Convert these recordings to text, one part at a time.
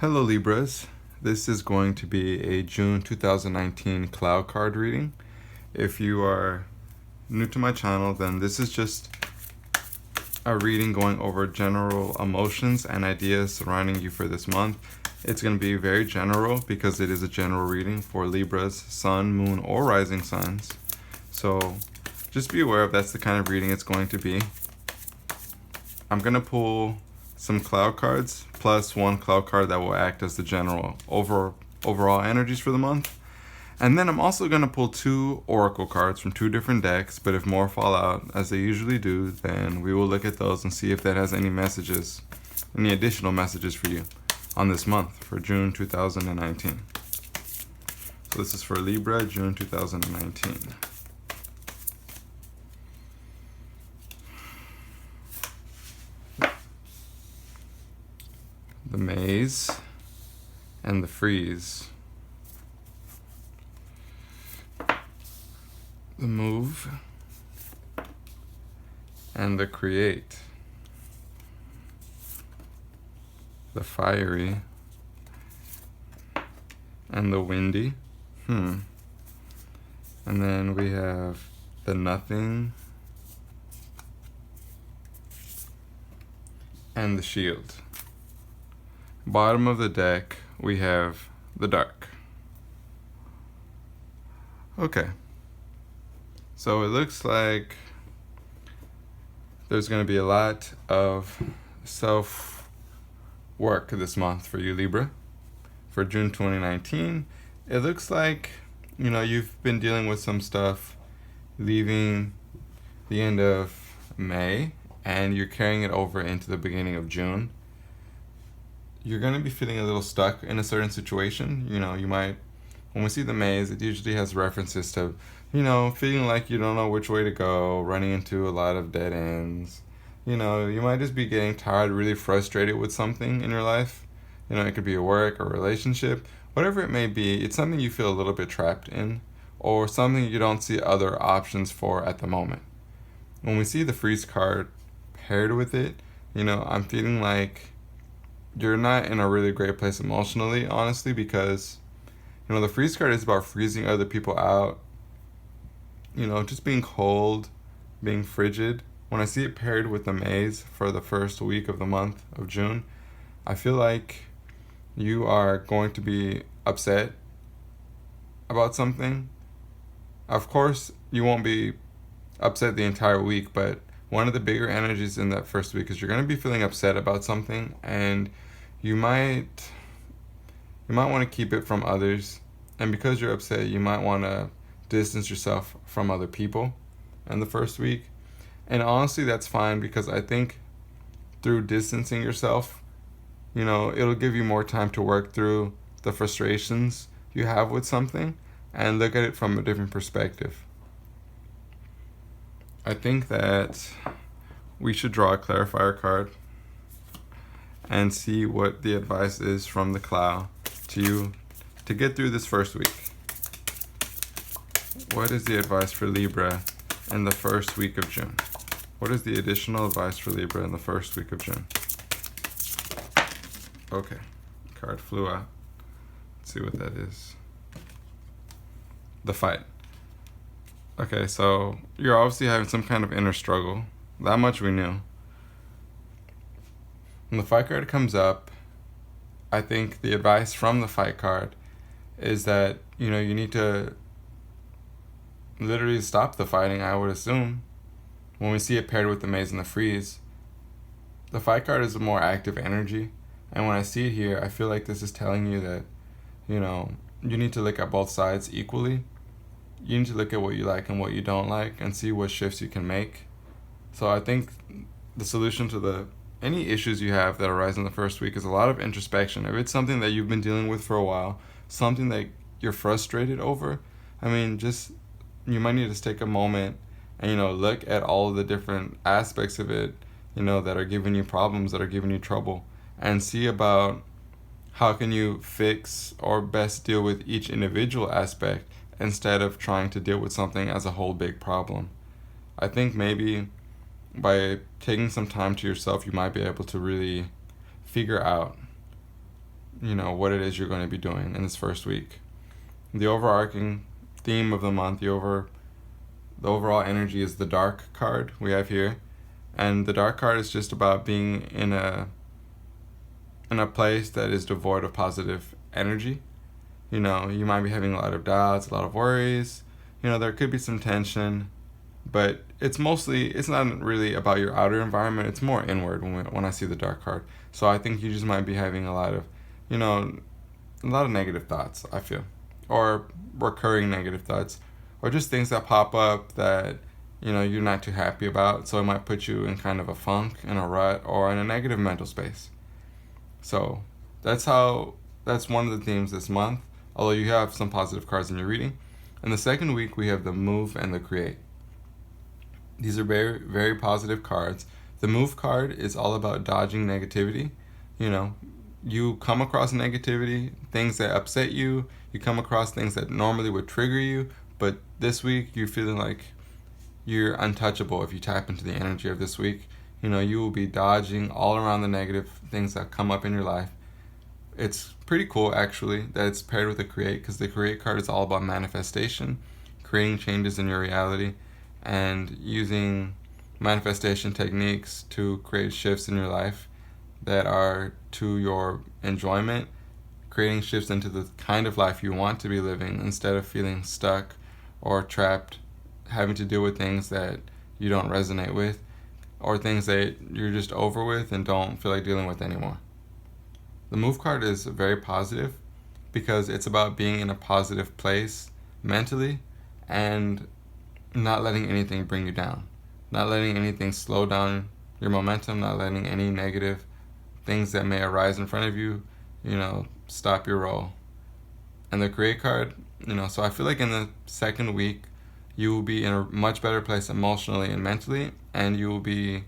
Hello Libras, this is going to be a June 2019 Clow card reading. If you are new to my channel, then this is just a reading going over general emotions and ideas surrounding you for this month. It's going to be very general because it is a general reading for Libra's sun, moon, or rising signs. So just be aware of that's the kind of reading it's going to be. I'm going to pull some cloud cards plus one cloud card that will act as the general overall energies for the month. And then I'm also going to pull two oracle cards from two different decks, but if more fall out, as they usually do, then we will look at those and see if that has any messages, any additional messages for you on this month for June 2019. So this is for Libra, June 2019. The maze and the freeze. The move and the create. The fiery and the windy. And then we have the nothing and the shield. Bottom of the deck, we have the dark. Okay. So it looks like there's going to be a lot of self-work this month for you, Libra. For June 2019, it looks like, you've been dealing with some stuff leaving the end of May, and you're carrying it over into the beginning of June. You're going to be feeling a little stuck in a certain situation. You might, when we see the maze, it usually has references to, feeling like you don't know which way to go, running into a lot of dead ends. You might just be getting tired, really frustrated with something in your life. It could be a work or relationship, whatever it may be. It's something you feel a little bit trapped in, or something you don't see other options for at the moment. When we see the freeze card paired with it, I'm feeling like you're not in a really great place emotionally, honestly, because, the freeze card is about freezing other people out, just being cold, being frigid. When I see it paired with the maze for the first week of the month of June, I feel like you are going to be upset about something. Of course, you won't be upset the entire week, but one of the bigger energies in that first week is you're going to be feeling upset about something, and you might want to keep it from others. And because you're upset, you might want to distance yourself from other people in the first week. And honestly, that's fine, because I think through distancing yourself, it'll give you more time to work through the frustrations you have with something and look at it from a different perspective. I think that we should draw a clarifier card and see what the advice is from the Clow to you to get through this first week. What is the advice for Libra in the first week of June? What is the additional advice for Libra in the first week of June? Okay, card flew out. Let's see what that is. The fight. Okay, so you're obviously having some kind of inner struggle. That much we knew. When the fight card comes up, I think the advice from the fight card is that, you need to literally stop the fighting, I would assume. When we see it paired with the maze and the freeze, the fight card is a more active energy. And when I see it here, I feel like this is telling you that, you need to look at both sides equally. You need to look at what you like and what you don't like and see what shifts you can make. So I think the solution to any issues you have that arise in the first week is a lot of introspection. If it's something that you've been dealing with for a while, something that you're frustrated over, you might need to take a moment and, look at all of the different aspects of it, that are giving you problems, that are giving you trouble, and see about how can you fix or best deal with each individual aspect instead of trying to deal with something as a whole big problem. I think maybe by taking some time to yourself, you might be able to really figure out, what it is you're going to be doing in this first week. The overarching theme of the month, the overall energy is the dark card we have here. And the dark card is just about being in a place that is devoid of positive energy. You might be having a lot of doubts, a lot of worries. There could be some tension, but it's not really about your outer environment. It's more inward when I see the dark card. So I think you just might be having a lot of negative thoughts, I feel, or recurring negative thoughts, or just things that pop up that you're not too happy about. So it might put you in kind of a funk, in a rut, or in a negative mental space. So that's one of the themes this month, although you have some positive cards in your reading. In the second week, we have the Move and the Create. These are very, very positive cards. The Move card is all about dodging negativity. You come across negativity, things that upset you. You come across things that normally would trigger you, but this week you're feeling like you're untouchable if you tap into the energy of this week. You will be dodging all around the negative things that come up in your life. It's pretty cool, actually, that it's paired with the Create, because the Create card is all about manifestation, creating changes in your reality, and using manifestation techniques to create shifts in your life that are to your enjoyment, creating shifts into the kind of life you want to be living instead of feeling stuck or trapped, having to deal with things that you don't resonate with, or things that you're just over with and don't feel like dealing with anymore. The Move card is very positive because it's about being in a positive place mentally and not letting anything bring you down, not letting anything slow down your momentum, not letting any negative things that may arise in front of you, stop your roll. And the Create card, so I feel like in the second week, you will be in a much better place emotionally and mentally, and it'll be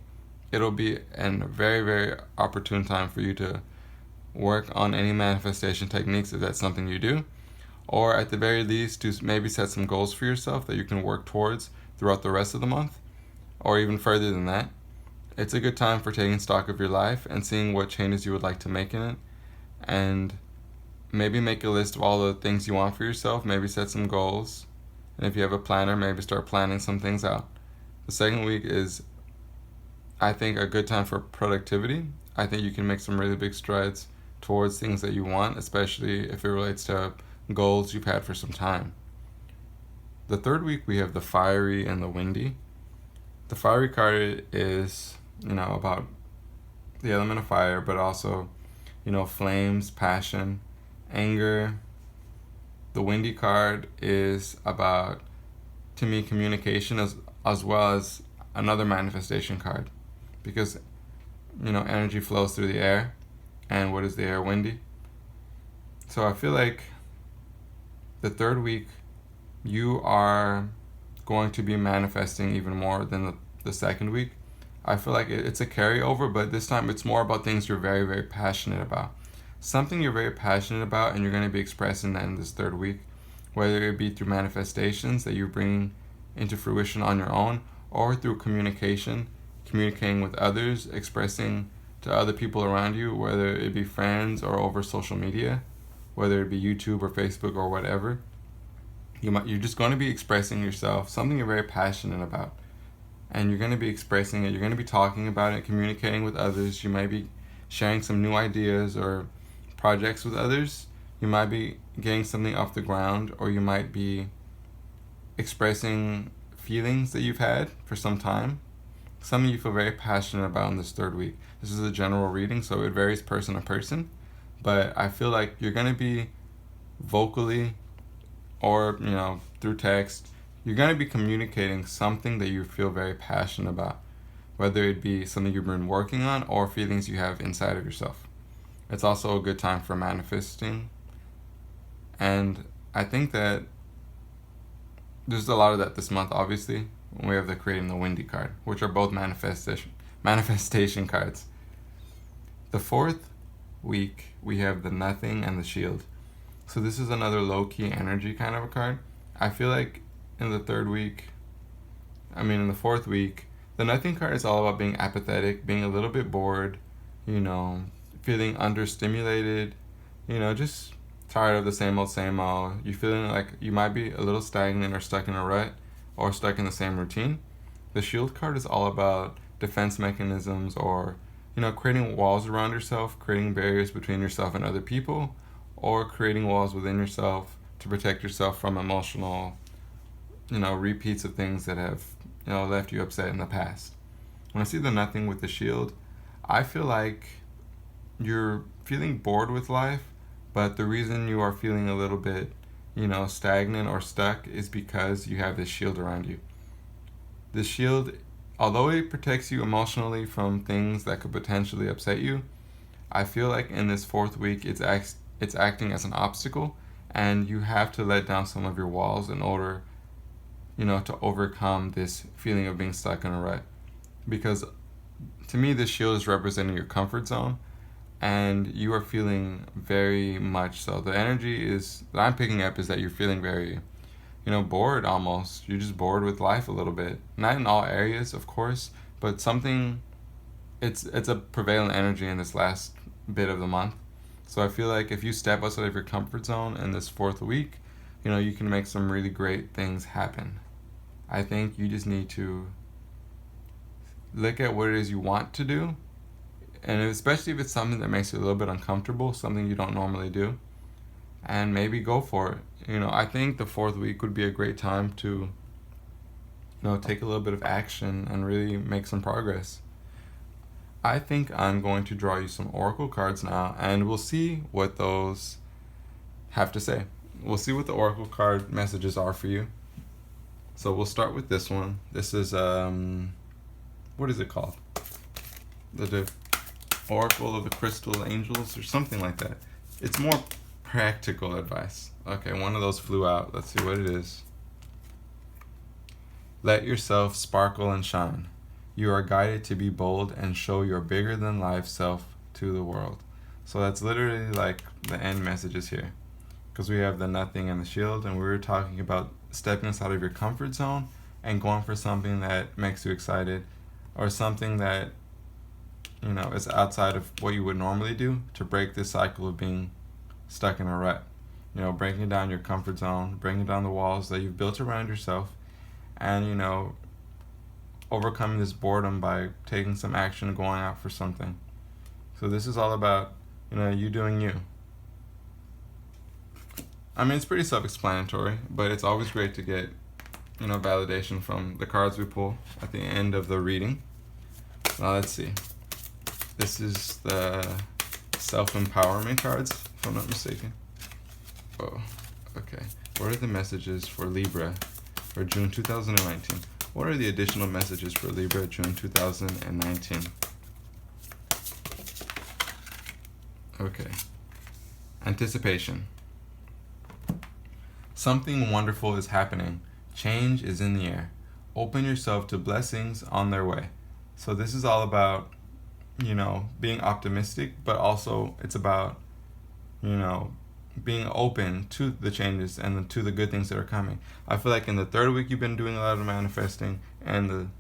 a very, very opportune time for you to work on any manifestation techniques if that's something you do, or at the very least to maybe set some goals for yourself that you can work towards throughout the rest of the month, or even further than that. It's a good time for taking stock of your life and seeing what changes you would like to make in it, and maybe make a list of all the things you want for yourself, maybe set some goals, and if you have a planner, maybe start planning some things out. The second week is, I think, a good time for productivity. I think you can make some really big strides towards things that you want, especially if it relates to goals you've had for some time. The third week, we have the Fiery and the Windy. The Fiery card is, about the element of fire, but also, flames, passion, anger. The Windy card is about, to me, communication as well as another manifestation card, because energy flows through the air, and what is the air? Windy. So I feel like the third week you are going to be manifesting even more than the second week. I feel like it's a carryover, but this time it's more about things you're very, very passionate about. Something you're very passionate about, and you're going to be expressing that in this third week, whether it be through manifestations that you're bringing into fruition on your own, or through communicating with others, expressing to other people around you, whether it be friends or over social media, whether it be YouTube or Facebook or whatever. You're just going to be expressing yourself, something you're very passionate about, and you're going to be expressing it. You're going to be talking about it, communicating with others. You might be sharing some new ideas or projects with others. You might be getting something off the ground, or you might be expressing feelings that you've had for some time, something you feel very passionate about in this third week. This is a general reading, so it varies person to person, but I feel like you're going to be vocally or through text, you're going to be communicating something that you feel very passionate about, whether it be something you've been working on or feelings you have inside of yourself. It's also a good time for manifesting, and I think that there's a lot of that this month, obviously. We have the Create and the Windy card, which are both manifestation cards. The fourth week, we have the Nothing and the Shield. So this is another low-key energy kind of a card. I feel like in the fourth week, the Nothing card is all about being apathetic, being a little bit bored, feeling understimulated, just tired of the same old, same old. You're feeling like you might be a little stagnant or stuck in a rut or stuck in the same routine. The shield card is all about defense mechanisms or, creating walls around yourself, creating barriers between yourself and other people, or creating walls within yourself to protect yourself from emotional, repeats of things that have, left you upset in the past. When I see the nothing with the shield, I feel like you're feeling bored with life, but the reason you are feeling a little bit, stagnant or stuck is because you have this shield around you. This shield, although it protects you emotionally from things that could potentially upset you, I feel like in this fourth week it's acting as an obstacle, and you have to let down some of your walls in order, to overcome this feeling of being stuck in a rut. Because to me, this shield is representing your comfort zone, and you are feeling very much so. The energy is that I'm picking up is that you're feeling very, bored almost. You're just bored with life a little bit. Not in all areas, of course, but something. It's a prevalent energy in this last bit of the month. So I feel like if you step outside of your comfort zone in this fourth week, you can make some really great things happen. I think you just need to look at what it is you want to do, and especially if it's something that makes you a little bit uncomfortable, something you don't normally do, and maybe go for it. I think the fourth week would be a great time to, take a little bit of action and really make some progress. I think I'm going to draw you some oracle cards now, and we'll see what those have to say. We'll see what the oracle card messages are for you. So we'll start with this one. This is, what is it called? The Oracle of the Crystal Angels or something like that. It's more practical advice. Okay, one of those flew out. Let's see what it is. Let yourself sparkle and shine. You are guided to be bold and show your bigger than life self to the world. So that's literally like the end messages here. Because we have the nothing and the shield, and we were talking about stepping outside of your comfort zone and going for something that makes you excited, or something that, is outside of what you would normally do to break this cycle of being stuck in a rut. Breaking down your comfort zone, breaking down the walls that you've built around yourself, and, overcoming this boredom by taking some action and going out for something. So this is all about, you doing you. I mean, it's pretty self-explanatory, but it's always great to get, validation from the cards we pull at the end of the reading. Now let's see. This is the self-empowerment cards, if I'm not mistaken. Oh, okay. What are the messages for Libra for June 2019? What are the additional messages for Libra June 2019? Okay. Anticipation. Something wonderful is happening. Change is in the air. Open yourself to blessings on their way. So this is all about, being optimistic, but also it's about, being open to the changes and to the good things that are coming. I feel like in the third week you've been doing a lot of manifesting, and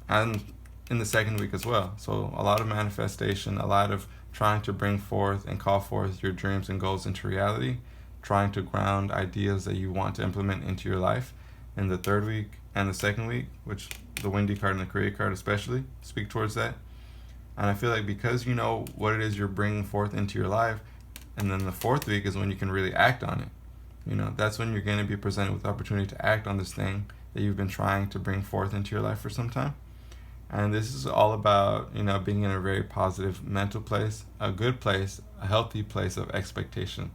in the second week as well. So a lot of manifestation, a lot of trying to bring forth and call forth your dreams and goals into reality, trying to ground ideas that you want to implement into your life in the third week and the second week, which the windy card and the career card especially speak towards that. And I feel like because you know what it is you're bringing forth into your life, and then the fourth week is when you can really act on it. That's when you're going to be presented with the opportunity to act on this thing that you've been trying to bring forth into your life for some time. And this is all about, being in a very positive mental place, a good place, a healthy place of expectation.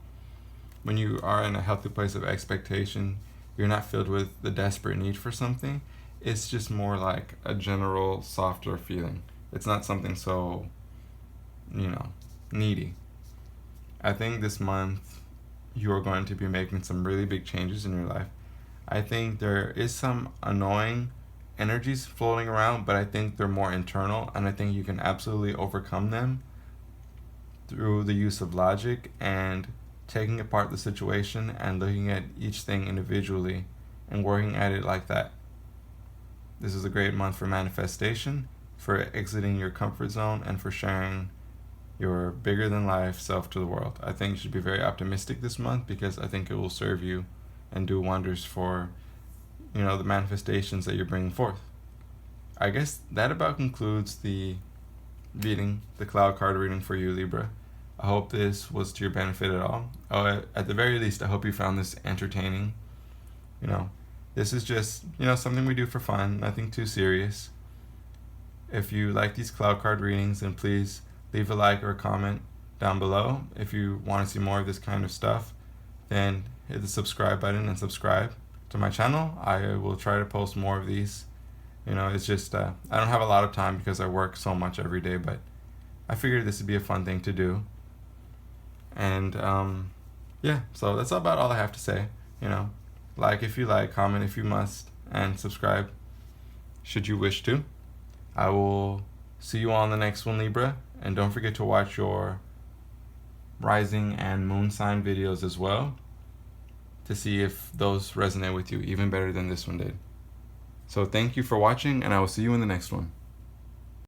When you are in a healthy place of expectation, you're not filled with the desperate need for something. It's just more like a general softer feeling. It's not something so, needy. I think this month you are going to be making some really big changes in your life. I think there is some annoying energies floating around, but I think they're more internal, and I think you can absolutely overcome them through the use of logic and taking apart the situation and looking at each thing individually and working at it like that. This is a great month for manifestation, for exiting your comfort zone, and for sharing your bigger than life self to the world. I think you should be very optimistic this month, because I think it will serve you and do wonders for, the manifestations that you're bringing forth. I guess that about concludes the cloud card reading for you, Libra. I hope this was to your benefit at all. At the very least, I hope you found this entertaining. This is just, something we do for fun, nothing too serious. If you like these cloud card readings, then please leave a like or a comment down below. If you want to see more of this kind of stuff, then hit the subscribe button and subscribe to my channel. I will try to post more of these. It's just, I don't have a lot of time because I work so much every day, but I figured this would be a fun thing to do. And yeah, so that's about all I have to say. Like if you like, comment if you must, and subscribe should you wish to. I will see you on the next one, Libra, and don't forget to watch your rising and moon sign videos as well to see if those resonate with you even better than this one did. So thank you for watching, and I will see you in the next one.